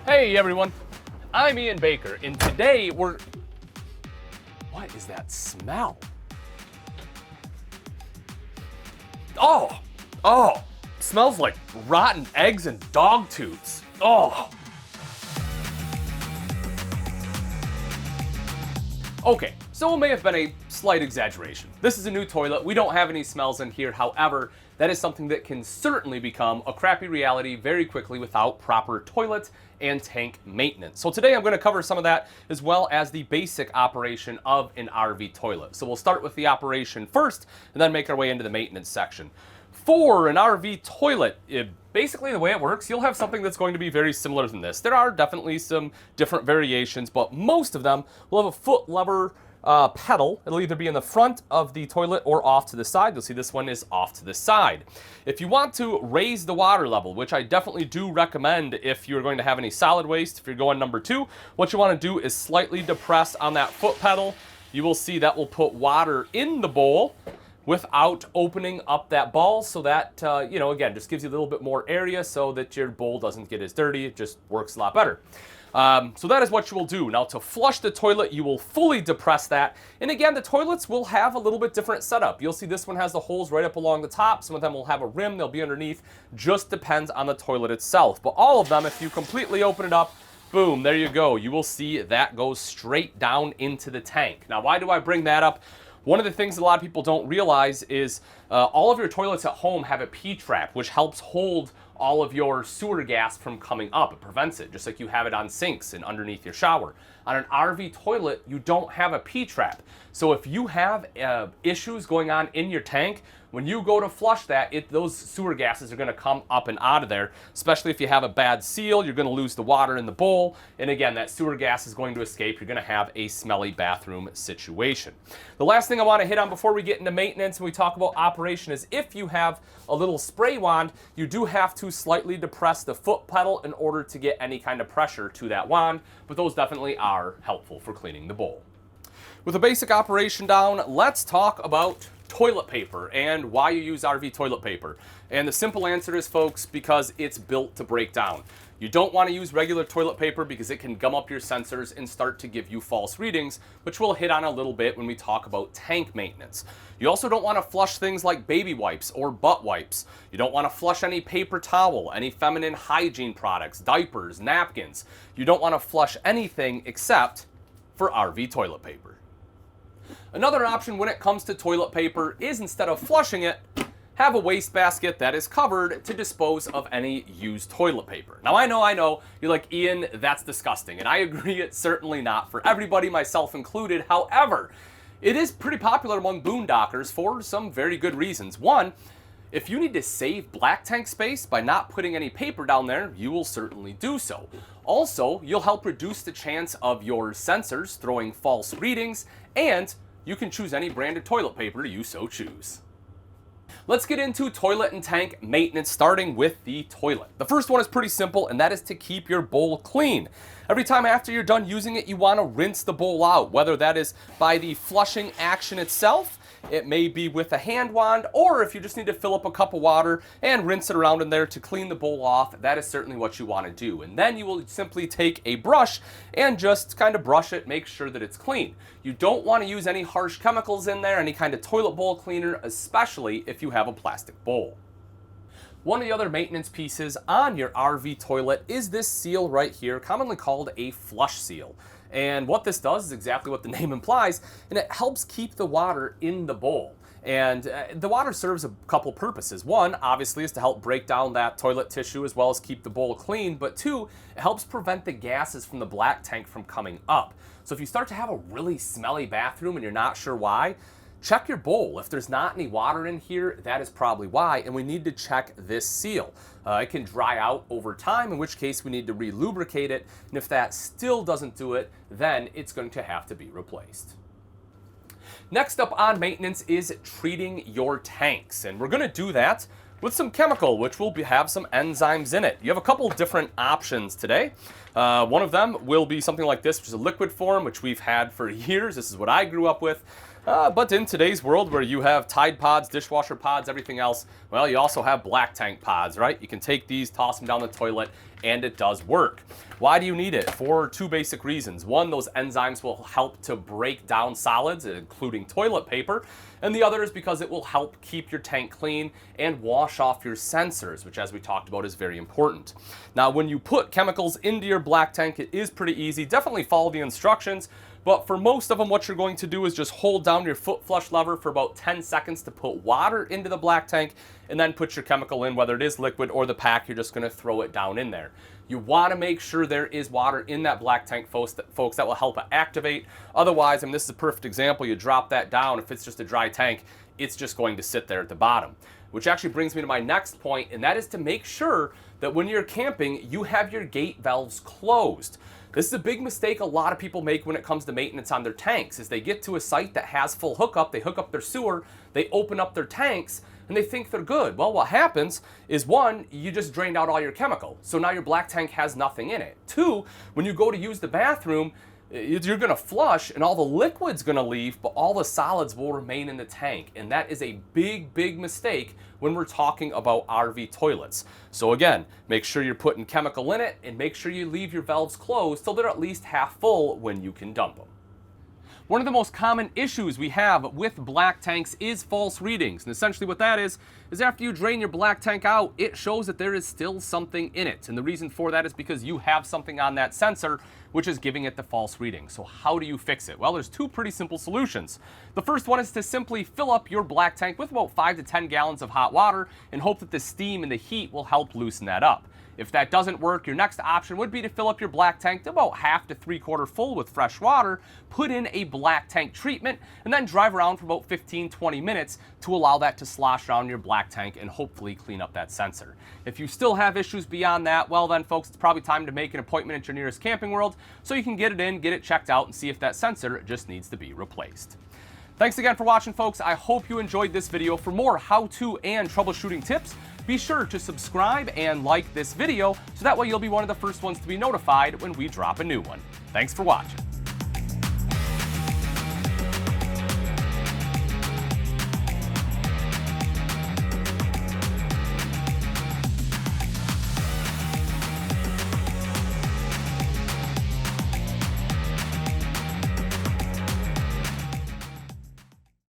Hey everyone, I'm Ian Baker, and today what is that smell? Oh, smells like rotten eggs and dog toots. Oh. Okay, so it may have been a slight exaggeration. This is a new toilet. We don't have any smells in here. However, that is something that can certainly become a crappy reality very quickly without proper toilet and tank maintenance. So today I'm going to cover some of that as well as the basic operation of an RV toilet. So we'll start with the operation first and then make our way into the maintenance section. For an RV toilet, basically the way it works, you'll have something that's going to be very similar than this. There are definitely some different variations, but most of them will have a foot lever pedal. It'll either be in the front of the toilet or off to the side. You'll see this one is off to the side. If you want to raise the water level, which I definitely do recommend if you're going to have any solid waste, if you're going number 2, what you want to do is slightly depress on that foot pedal. You will see that will put water in the bowl without opening up that ball, so that, again, just gives you a little bit more area so that your bowl doesn't get as dirty. It just works a lot better. So that is what you will do. Now, to flush the toilet, you will fully depress that. And again, the toilets will have a little bit different setup. You'll see this one has the holes right up along the top. Some of them will have a rim. They'll be underneath. Just depends on the toilet itself. But all of them, if you completely open it up, boom, there you go. You will see that goes straight down into the tank. Now, why do I bring that up? One of the things a lot of people don't realize is all of your toilets at home have a P-trap, which helps hold all of your sewer gas from coming up. It prevents it, just like you have it on sinks and underneath your shower. On an RV toilet, you don't have a P-trap. So if you have issues going on in your tank, when you go to flush that, those sewer gases are going to come up and out of there, especially if you have a bad seal. You're going to lose the water in the bowl, and again, that sewer gas is going to escape. You're going to have a smelly bathroom situation. The last thing I want to hit on before we get into maintenance and we talk about operation is if you have a little spray wand, you do have to slightly depress the foot pedal in order to get any kind of pressure to that wand, but those definitely are helpful for cleaning the bowl. With a basic operation down, let's talk about toilet paper and why you use RV toilet paper. And the simple answer is, folks, because it's built to break down. You don't want to use regular toilet paper because it can gum up your sensors and start to give you false readings, which we'll hit on a little bit when we talk about tank maintenance. You also don't want to flush things like baby wipes or butt wipes. You don't want to flush any paper towel, any feminine hygiene products, diapers, napkins. You don't want to flush anything except for RV toilet paper. Another option when it comes to toilet paper is, instead of flushing it, have a wastebasket that is covered to dispose of any used toilet paper. Now, I know, you're like, Ian, that's disgusting. And I agree, it's certainly not for everybody, myself included. However, it is pretty popular among boondockers for some very good reasons. One, if you need to save black tank space by not putting any paper down there, you will certainly do so. Also, you'll help reduce the chance of your sensors throwing false readings, and you can choose any branded toilet paper you so choose. Let's get into toilet and tank maintenance, starting with the toilet. The first one is pretty simple, and that is to keep your bowl clean. Every time after you're done using it, you want to rinse the bowl out, whether that is by the flushing action itself, it may be with a hand wand, or if you just need to fill up a cup of water and rinse it around in there to clean the bowl off, that is certainly what you want to do. And then you will simply take a brush and just kind of brush it, make sure that it's clean. You don't want to use any harsh chemicals in there, any kind of toilet bowl cleaner, especially if you have a plastic bowl. One of the other maintenance pieces on your RV toilet is this seal right here, commonly called a flush seal. And what this does is exactly what the name implies, and it helps keep the water in the bowl. And the water serves a couple purposes. One, obviously, is to help break down that toilet tissue as well as keep the bowl clean. But two, it helps prevent the gases from the black tank from coming up. So if you start to have a really smelly bathroom and you're not sure why, check your bowl. If there's not any water in here, that is probably why, and we need to check this seal. It can dry out over time, in which case we need to re-lubricate it, and if that still doesn't do it, then it's going to have to be replaced. Next up on maintenance is treating your tanks, and we're going to do that with some chemical, which will have some enzymes in it. You have a couple different options today. One of them will be something like this, which is a liquid form, which we've had for years. This is what I grew up with. But in today's world where you have Tide pods, dishwasher pods, everything else, well, you also have black tank pods, right? You can take these, toss them down the toilet, and it does work. Why do you need it? For two basic reasons. One, those enzymes will help to break down solids, including toilet paper. And the other is because it will help keep your tank clean and wash off your sensors, which, as we talked about, is very important. Now, when you put chemicals into your black tank, it is pretty easy. Definitely follow the instructions. But for most of them, what you're going to do is just hold down your foot flush lever for about 10 seconds to put water into the black tank, and then put your chemical in, whether it is liquid or the pack. You're just going to throw it down in there. You want to make sure there is water in that black tank, folks, that will help it activate. Otherwise, I mean, this is a perfect example. You drop that down. If it's just a dry tank, it's just going to sit there at the bottom. Which actually brings me to my next point, and that is to make sure that when you're camping, you have your gate valves closed. This is a big mistake a lot of people make when it comes to maintenance on their tanks, is they get to a site that has full hookup, they hook up their sewer, they open up their tanks, and they think they're good. Well, what happens is, one, you just drained out all your chemical, so now your black tank has nothing in it. Two, when you go to use the bathroom, you're going to flush and all the liquid's going to leave, but all the solids will remain in the tank. And that is a big, big mistake when we're talking about RV toilets. So again, make sure you're putting chemical in it, and make sure you leave your valves closed so they're at least half full when you can dump them. One of the most common issues we have with black tanks is false readings. And essentially what that is after you drain your black tank out, it shows that there is still something in it. And the reason for that is because you have something on that sensor which is giving it the false reading. So how do you fix it? Well, there's two pretty simple solutions. The first one is to simply fill up your black tank with about 5 to 10 gallons of hot water and hope that the steam and the heat will help loosen that up. If that doesn't work, your next option would be to fill up your black tank to about half to 3/4 full with fresh water, put in a black tank treatment, and then drive around for about 15-20 minutes to allow that to slosh around your black tank and hopefully clean up that sensor. If you still have issues beyond that, well then folks, it's probably time to make an appointment at your nearest Camping World so you can get it in, get it checked out, and see if that sensor just needs to be replaced. Thanks again for watching, folks. I hope you enjoyed this video. For more how-to and troubleshooting tips, be sure to subscribe and like this video so that way you'll be one of the first ones to be notified when we drop a new one. Thanks for watching.